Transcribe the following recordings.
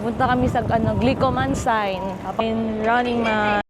Pupunta kami sa Glicoman sign. In Running Man.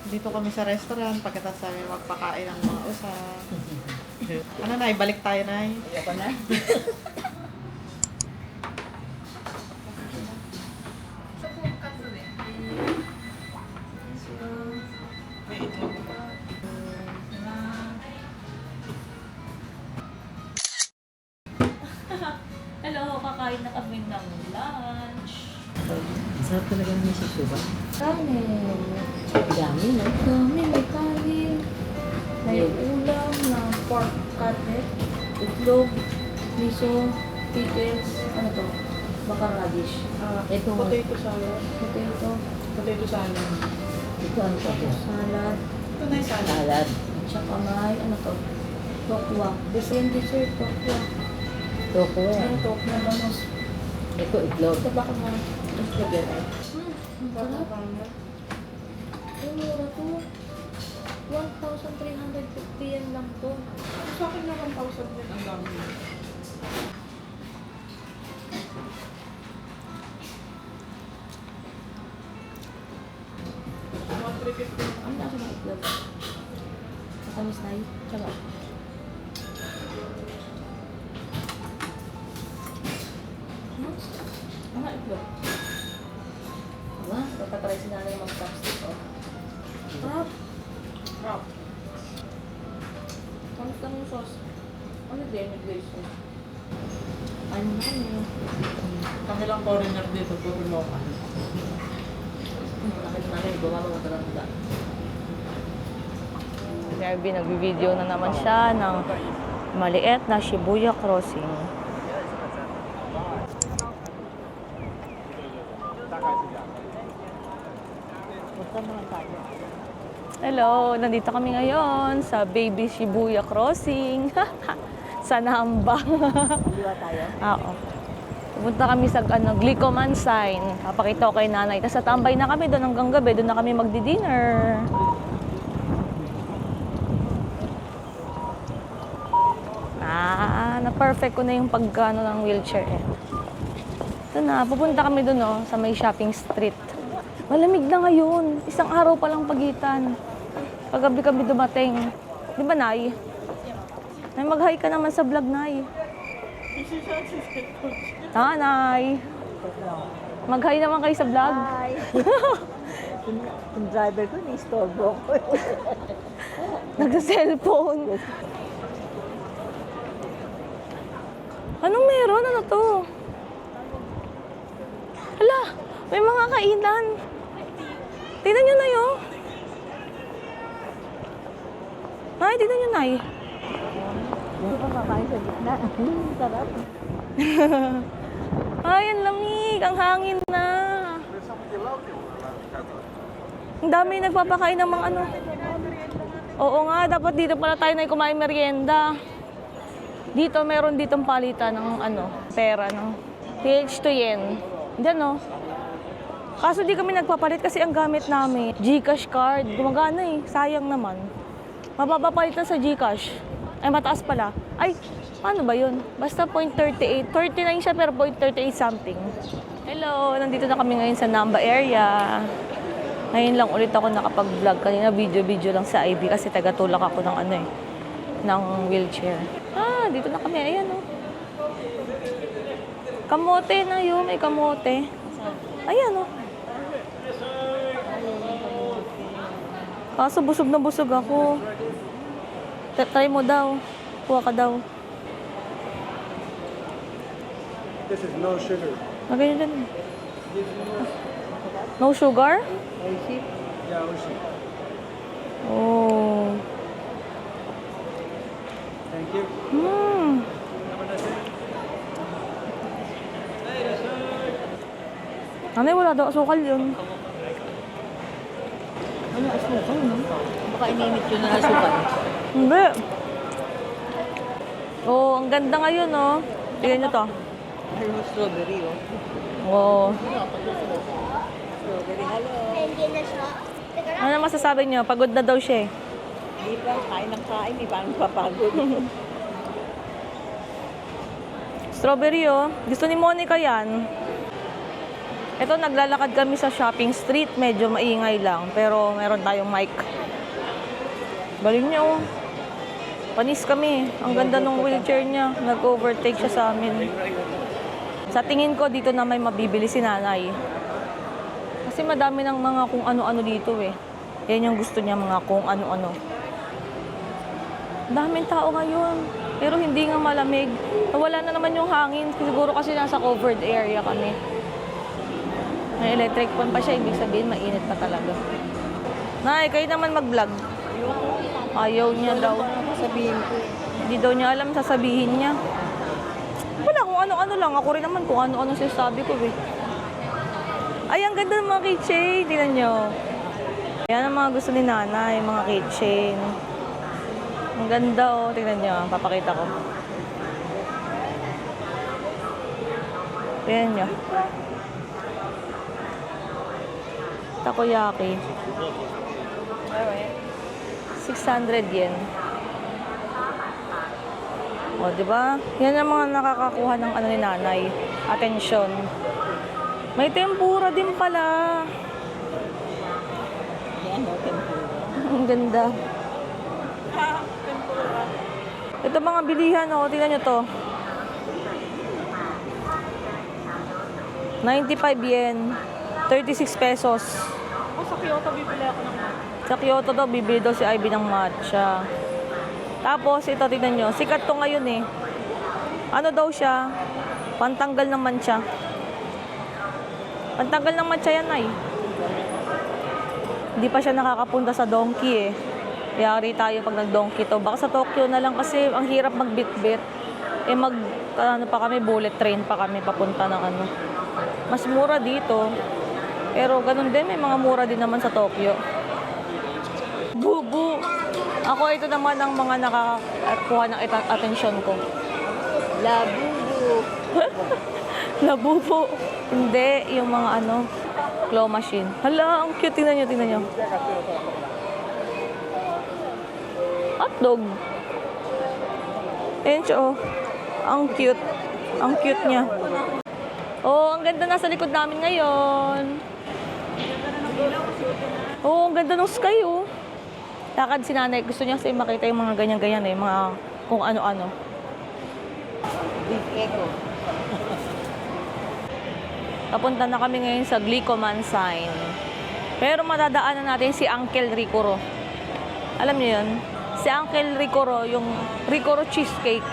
Dito kami sa restaurant, pagkatapos namin magpakain ng mga usa. Ano na, balik tayo na. Ayoko na. May itlog. Hello, kakain na kami ng lunch. Sarap talaga ng sisyo ba? Kanin. Dami, no? Dami, may kanin. May ulam na pork cutlet, itlog, miso, pickles, ano to? Bakang radish. Ito, Potato salad. Potato, Potato salad. ito ano to? salad, Ito na yung salad. Salad. at saka may, ano to? Tokwa. Yung dessert, tokwa. Toko eh. Yung tokwa bangus. Ito, itlog. Ito baka mga Itlog yan eh. ang sarap. Ang mura to. 1,350 yan lang to. Sa akin na 1,000 din ang dami. Ang lasa ng itlog. Matamis na yun. Tsaka. Ang itlog. Papatry si nanay mag-chopstick, oh. Sarap. Crap. Kamusta ng sauce? Ano din, may glaze sauce? Ano na kami? Kami lang foreigner dito, puro local. Nakita namin, bumaba mo talagang da. Nervy, nag-video na naman siya ng maliit na Shibuya Crossing. Punta naman tayo. Hello, nandito kami ngayon sa Baby Shibuya Crossing. Sa Namba. Liwa tayo. Oo. Pupunta kami sa Glicoman sign. Papakita ko kay nanay. Tapos tatambay na kami doon hanggang gabi. Doon na kami magdi-dinner. Na-perfect ko na yung pagkano ng wheelchair eh. Ito na, pupunta kami doon oh, sa may shopping street. Malamig na ngayon. Isang araw pa lang pagitan. Paggabi kami dumating. Di ba, Nay? Nay, mag-hi ka naman sa vlog, Nay. Nay. Mag-hi naman kayo sa vlog. Hi! Yung driver ko, ni-storbo ko. Nagsa-cellphone. Anong meron? Ano to? Hala, may mga kainan. Tingnan nyo na yun. Nay, tingnan nyo, Nay. Hindi pa kakain sa gitna. Sarap. Ay, ang lamig. Ang hangin na. Ang dami nagpapakain ng mga ano. Oo nga, dapat dito pala tayo na kumain merienda. Dito, meron ditong palitan ng ano, pera, no? PH2 yen. Diyan, no? Kaso di kami nagpapalit kasi ang gamit namin, GCash card. Gumagana eh, sayang naman. Mababa palitan sa GCash. Ay, mataas pala. Ay, paano ba yun? Basta 0.38. 39 siya pero 0.38 something. Hello, nandito na kami ngayon sa Namba area. Ngayon lang ulit ako nakapag-vlog. Kanina video lang sa IB kasi tagatulak ako ng ano eh, ng wheelchair. Ah, dito na kami. Ayan oh. Kamote na yun, may kamote. Ayan oh. Kaso busog na busog ako. Try mo daw. Kuha ka daw. This is no sugar. Magayon din. No sugar? Yeah, oishi. Oh. Thank you. Nanay, wala daw asukal yun. Ano asukal, no? Baka inimit yun na asukal. Hindi. Oh, ang ganda ngayon, oh. Tingnan nyo to. Ano strawberry, oh. Oh. Strawberry, hello. Ano masasabi nyo? Pagod na daw siya eh. Hindi pa, kain ng kain, eh. Parang papagod. Strawberry, oh. Gusto ni Monica yan. Ito, naglalakad kami sa shopping street. Medyo maingay lang, pero meron tayong mic. Galing niya, oh. Panis kami. Ang ganda ng wheelchair niya. Nag-overtake siya sa amin. Sa tingin ko, dito na may mabibili si nanay. Kasi madami ng mga kung ano-ano dito, eh. Yan yung gusto niya, mga kung ano-ano. Daming tao ngayon. Pero hindi nga malamig. Nawala na naman yung hangin. Siguro kasi nasa covered area kami. May electric fan pa siya. Ibig sabihin, mainit pa talaga. Nay, kayo naman mag-vlog. Ayaw niya daw. Sabihin ko. Hindi daw niya alam sasabihin niya. Wala, kung ano-ano lang. Ako rin naman kung ano-ano sinasabi ko, eh. Ay, ang ganda ng mga keychain. Tingnan niyo. Yan ang mga gusto ni nanay, mga keychain. Ang ganda, oh. Tingnan niyo. Papakita ko. Tingnan niyo. Takoyaki. 600 yen. O, di ba? Yan ang mga nakakakuha ng ano ni nanay. Atensyon. May tempura din pala. Yan, no, tempura. Ang ganda. Ito mga bilihan, oh. Tingnan nyo to. 95 yen. 36 pesos. Sa Kyoto, bibili ako ng Sa Kyoto daw, bibili daw si Ivy ng matcha. Tapos, ito, tingnan nyo. Sikat to ngayon, eh. Ano daw siya? Pantanggal ng mancha. Pantanggal ng mancha yan, ay. Hindi pa siya nakakapunta sa donkey, eh. Yari tayo pag nag-donkey to. Baka sa Tokyo na lang kasi ang hirap magbitbit. Eh, ano pa kami, bullet train pa kami papunta ng ano. Mas mura dito. Pero ganun din, may mga mura din naman sa Tokyo. Bubu! Ako, ito naman ang mga nakakakuha ng atensyon ko. Labubu. Labubo. Hindi, yung mga ano, claw machine. Hala, ang cute. Tingnan nyo, tingnan nyo. Hotdog. Ayan siya, oh. Ang cute. Ang cute niya. Oh, ang ganda nasa likod namin ngayon. Oh, ang ganda ng sky, oh. Lakad si nanay. Gusto niya kasi makita yung mga ganyan-ganyan, eh. Mga kung ano-ano. Big Echo. Papunta na kami ngayon sa Glicoman sign. Pero madadaanan natin si Uncle Ricoro. Alam niyo yun? Si Uncle Ricoro, yung Ricoro cheesecake.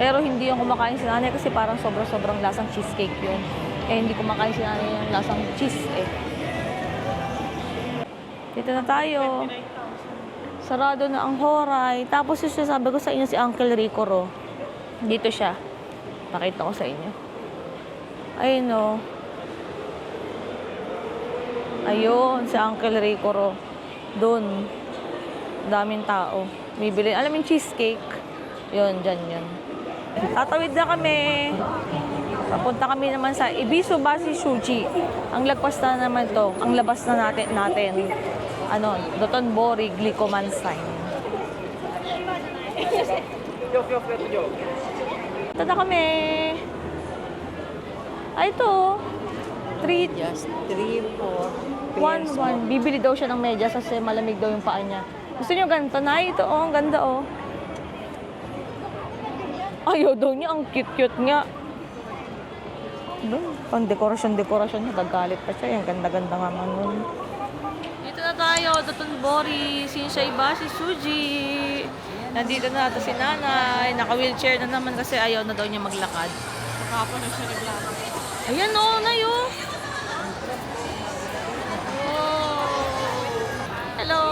Pero hindi yung kumakain si nanay kasi parang sobrang lasang cheesecake yun. Eh, hindi kumakain si nanay yung lasang cheese, eh. Dito na tayo. Sarado na ang Horay. Tapos yung sabi ko sa inyo si Uncle Ricoro. Dito siya. Pakita ko sa inyo. Ayun, oh. Ayun, si Uncle Ricoro. Doon. Daming tao. Bibili. Alam mo yung cheesecake? Yun, dyan yun. Tatawid na kami. Papunta kami naman sa Ibisu-Bashi Shuji. Ang lagpas na naman to. Ang labas na natin. Ano, Dotonbori Glicoman sign. Ito na kami. Ay, ito. 3, Just 3, 4. 1. Bibili daw siya ng medyas kasi malamig daw yung paa niya. Gusto niyo ganito na? Ito, oh. Ang ganda, oh. Ayaw daw niya. Ang cute-cute nga. Pang dekorasyon niya. Gagalit pa siya. Ang ganda-ganda nga man nun. Dito na tayo. Dotonbori. Shinsaibashi Shuji. Nandito na ito si nanay. Naka-wheelchair na naman kasi ayaw na daw niya maglakad. Kahapon na siya naglakad. Ayan, oh. Nay, oh. Hello.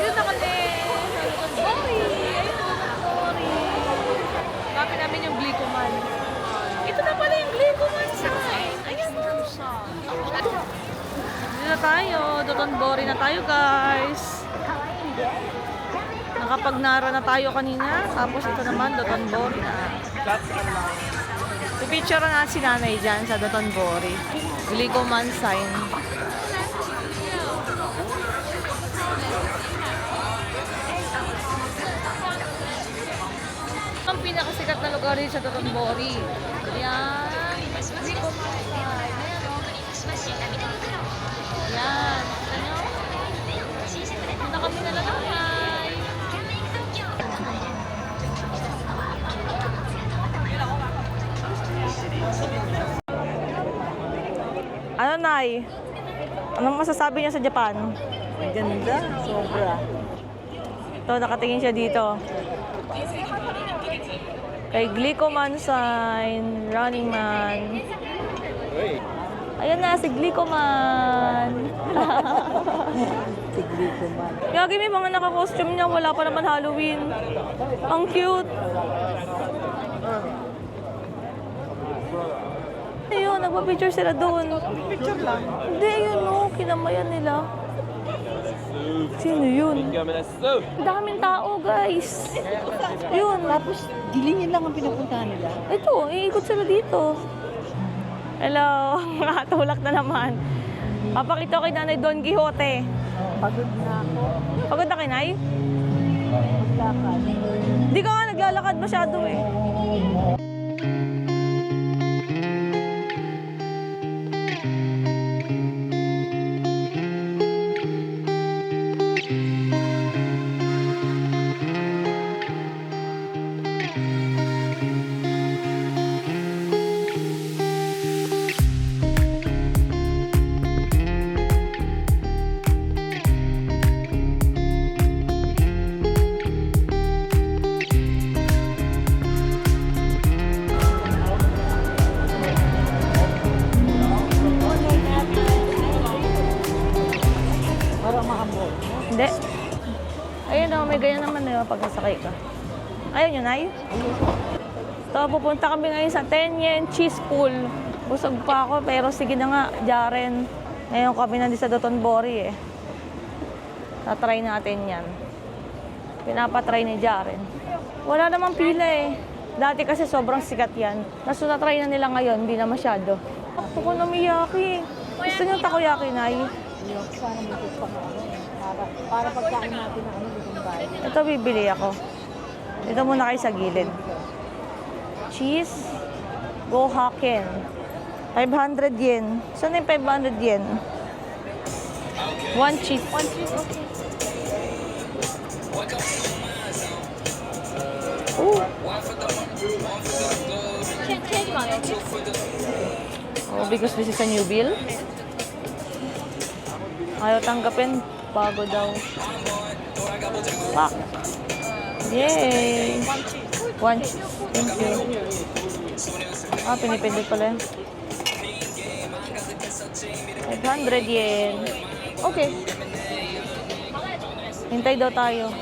Dito na kami. Dotonbori. Ayun, Dotonbori. Kapit namin yung Glicoman. Ito na pala yung Glicoman sign. Ayan, oh. Dito na tayo. Dotonbori na tayo, guys. Nakapagnara na tayo kanina. Tapos ito naman, Dotonbori na. Pipicture na si nanay dyan sa Dotonbori. Glicoman sign. sikat na lugar rin sa Totonbori. Yan. Glico Mansai. Ayan, o. Yan. Kita nyo? Punta kami na lalakay. Ano, Nay? Anong masasabi niya sa Japan? Ang ganda, sobra. Ito, nakatingin siya dito. Kay Glico Mansai, Running Man. Ayan na, si Glico Man. Tigli ko man. Yagi, may mga naka-costume niya. Wala pa naman Halloween. Ang cute. Ayun, nagpa-picture sila doon. Picture lang. Hindi, ayun no. Kinamayan nila. Sino yun? Ang daming tao, guys. Yun. Tapos, gilingin lang ang pinupuntahan nila. Ito, iikot sila dito. Hello, nakatulak na naman. Papakita ko kay Nanay Don Quixote. Pagod na ako. Pagod na kay Nay? Maglakad. Hindi ka nga naglalakad masyado eh. Parang mahambol. Hindi. Ayun o, may ganyan naman na pag nasakay ka. Ayun yun, Nay. So, pupunta kami ngayon sa 10 yen cheese pool. Busog pa ako, pero sige na nga, Jaren. Ngayon kami nandito sa Dotonbori eh. Tatry natin yan. Pinapatry ni Jaren. Wala namang pila eh. Dati kasi sobrang sikat yan. Tapos natry na nila ngayon, hindi na masyado. Ako ko namiyaki. Gusto niyo takoyaki, Nay? Yung sana may gusto pa para pagkain natin ng ano, itong bahay. Ito bibili ako. Ito muna kayo sa gilid. Cheese Gohaken. 500 yen. Saan yung 500 yen? One cheese. One cheese, okay. Ooh. Oh, because this is a new bill. Ayaw tanggapin. Bago daw. Pak. Yay! One cheese. Thank you. Ah, pinipindot pala yun. 500 yen. Okay. Hintay daw tayo.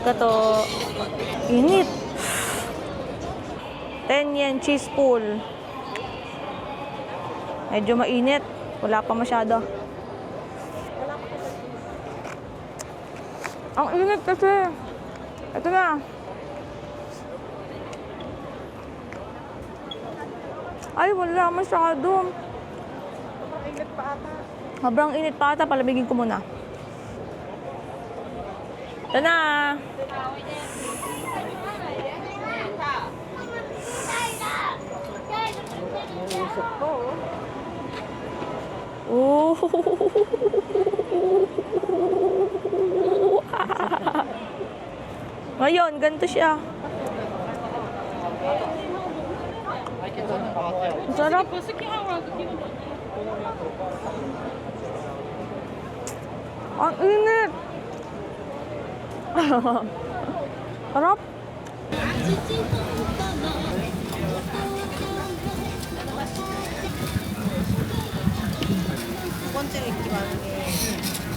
Ito, init. 10 yen cheese pool. Medyo mainit. Wala pa masyado. Ang init kasi. Ito na. Ay, wala masyado. Init pa ata. Sobrang init pa ata. Palamigin ko muna. Ito na. Usok ko. Oh. Ngayon, ganito siya. Ang sarap. Ang init. Sarap. Konti rin kiwang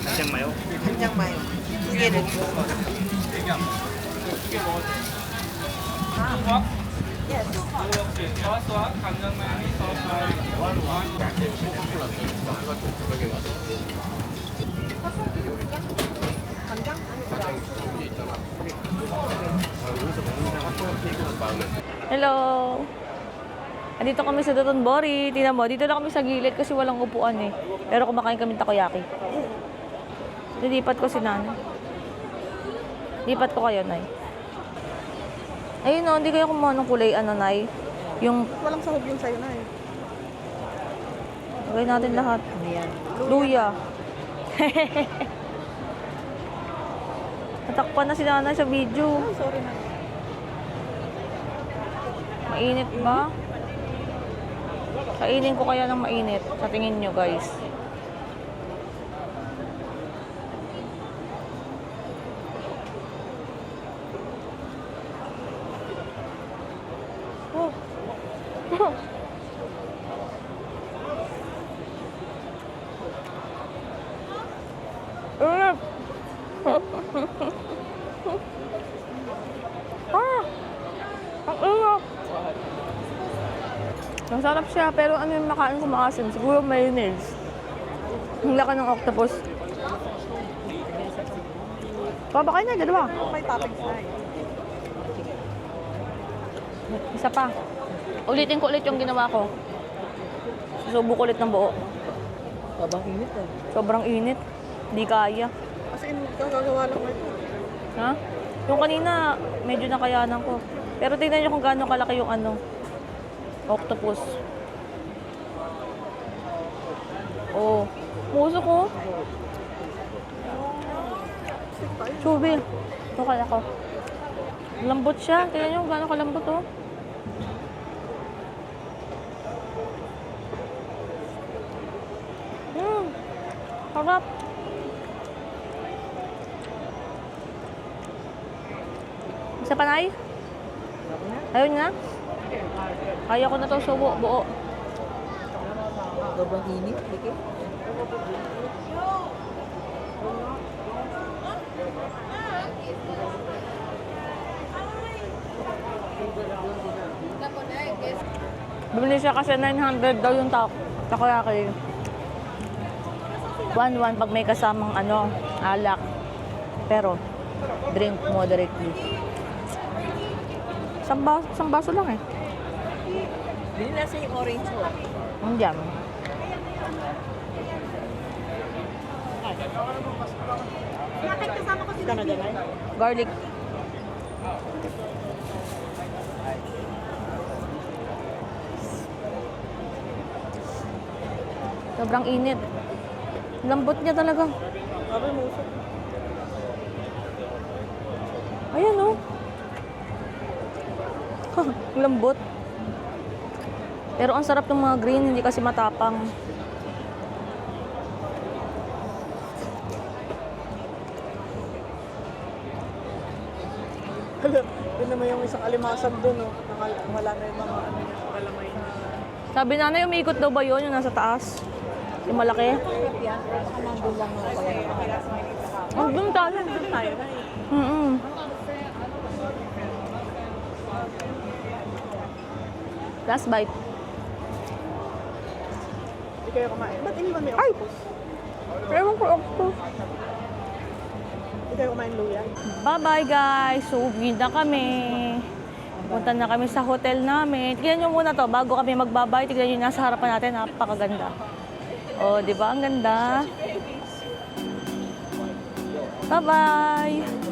한장 마요. 한장 마요. 두 개를. Hello! Andito kami sa Dotonbori. Tingnan mo, dito lang kami sa gilid kasi walang upuan eh. Pero kumakain kami takoyaki. Lilipat ko si Nanay. Lipat ko kayo, Nay. Ayun o, hindi kayo kumuha ng kulay, ano, Nay? Yung, Walang sahog yun sa'yo na eh. lagay natin lahat. Ayan. Luya. Natakpan na si Nanay sa video. Sorry na. Mainit ba? Kainin ko kaya ng mainit sa tingin nyo, guys. Oh. Ang ingat. Masarap siya, pero ano yung makain ko maasim? Siguro mayonnaise. Ang laki ng octopus. Babakain na, dalawa. May toppings na eh. Isa pa. Ulitin ko ulit yung ginawa ko. Susubo ko ulit ng buo. Babang init eh. Sobrang init. Hindi kaya. Kasi gagawa lang ito. Ha? Yung kanina, medyo nakayanan ko. Pero tingnan nyo kung gaano kalaki yung ano, octopus. Oh, muso ko. Chubi. Ito kaya ko. Lambot siya. Tingnan nyo kung gaano kalambot, oh. Harap. Isa pa, Nay? Ayun nga. Kaya ko na to subo, buo. Sobrang init. Diki. Bumili siya kasi 900 daw yung takoyaki. 1-1 pag may kasamang ano, alak. Pero, drink moderately. Isang baso lang eh. Bili na sa yung orange mo. Ang jam. Ika na dyan ay. Garlic. Sobrang init. Lambot niya talaga. Sabi mo usap. Ayan oh. Lambot. Pero ang sarap ng mga green, hindi kasi matapang. Yun naman yung isang alimasag dun, oh. Wala na yung mga ano niya, kalamay na. Sabi nanay, umiikot daw ba yun, yung nasa taas? Yung malaki? Yan. Nandun lang ako kaya. Oh, doon tayo. Doon tayo na eh. Mm-mm. Last bite. Hindi kayo kumain. Ba't iniwan may octopus? Ewan ko, octopus. Hindi kayo kumain luya? Bye-bye guys. So, uwi na kami. Punta na kami sa hotel namin. Tignan nyo muna to. Bago kami magbabay, tignan nyo yung nasa harapan natin. Napakaganda. Oh, di ba? Ang ganda. Bye-bye.